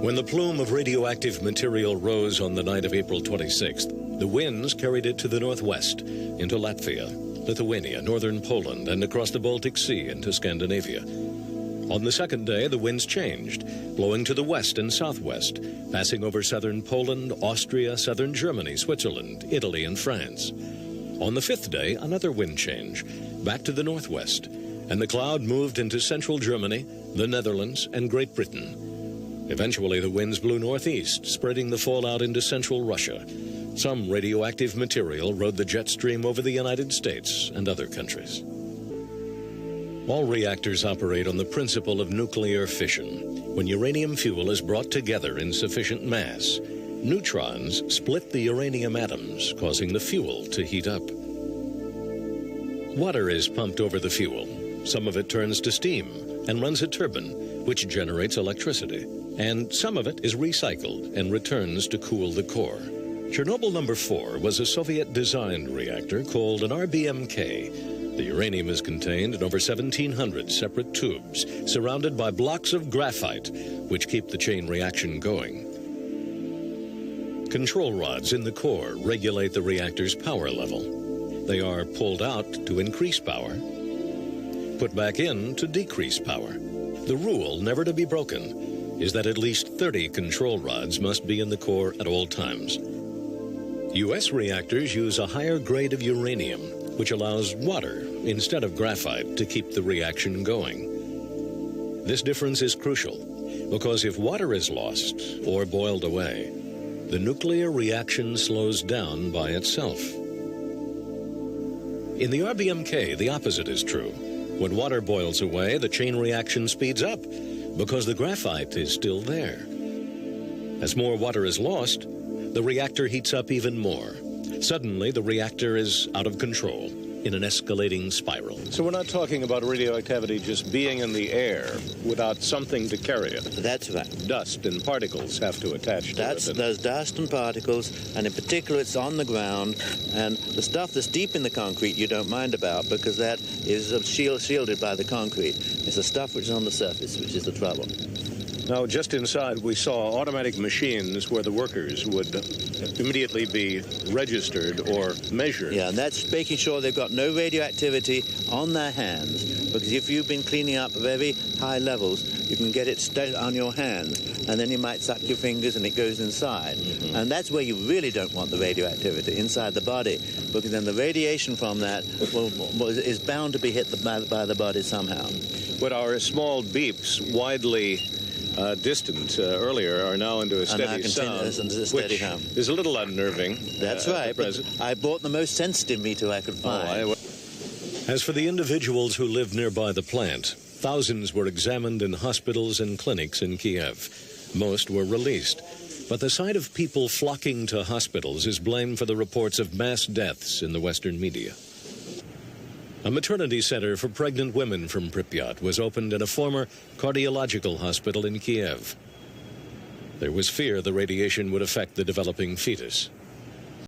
When the plume of radioactive material rose on the night of April 26th, the winds carried it to the northwest, into Latvia, Lithuania, northern Poland, and across the Baltic Sea into Scandinavia. On the second day, the winds changed, blowing to the west and southwest, passing over southern Poland, Austria, southern Germany, Switzerland, Italy, and France. On the fifth day, another wind change, back to the northwest, and the cloud moved into central Germany, the Netherlands, and Great Britain. Eventually, the winds blew northeast, spreading the fallout into central Russia. Some radioactive material rode the jet stream over the United States and other countries. All reactors operate on the principle of nuclear fission. When uranium fuel is brought together in sufficient mass, neutrons split the uranium atoms, causing the fuel to heat up. Water is pumped over the fuel. Some of it turns to steam and runs a turbine, which generates electricity. And some of it is recycled and returns to cool the core. Chernobyl No. 4 was a Soviet-designed reactor called an RBMK. The uranium is contained in over 1,700 separate tubes, surrounded by blocks of graphite, which keep the chain reaction going. Control rods in the core regulate the reactor's power level. They are pulled out to increase power, put back in to decrease power. The rule, never to be broken, is that at least 30 control rods must be in the core at all times. U.S. reactors use a higher grade of uranium, which allows water instead of graphite to keep the reaction going. This difference is crucial, because if water is lost or boiled away, the nuclear reaction slows down by itself. In the RBMK, the opposite is true. When water boils away, the chain reaction speeds up, because the graphite is still there. As more water is lost, the reactor heats up even more. Suddenly, the reactor is out of control in an escalating spiral. So we're not talking about radioactivity just being in the air without something to carry it. That's right. Dust and particles have to attach to it. There's dust and particles, and in particular it's on the ground, and the stuff that's deep in the concrete you don't mind about, because that is shielded by the concrete. It's the stuff which is on the surface which is the trouble. Now, just inside, we saw automatic machines where the workers would immediately be registered or measured. Yeah, and that's making sure they've got no radioactivity on their hands, because if you've been cleaning up very high levels, you can get it on your hands, and then you might suck your fingers and it goes inside. Mm-hmm. And that's where you really don't want the radioactivity, inside the body, because then the radiation from that is bound to be hit by the body somehow. But our small beeps, widely distant earlier, are now into a steady sound, which is a little unnerving. That's right, but I bought the most sensitive meter I could find. As for the individuals who lived nearby the plant, thousands were examined in hospitals and clinics in Kiev. Most were released. But the sight of people flocking to hospitals is blamed for the reports of mass deaths in the Western media. A maternity center for pregnant women from Pripyat was opened in a former cardiological hospital in Kiev. There was fear the radiation would affect the developing fetus.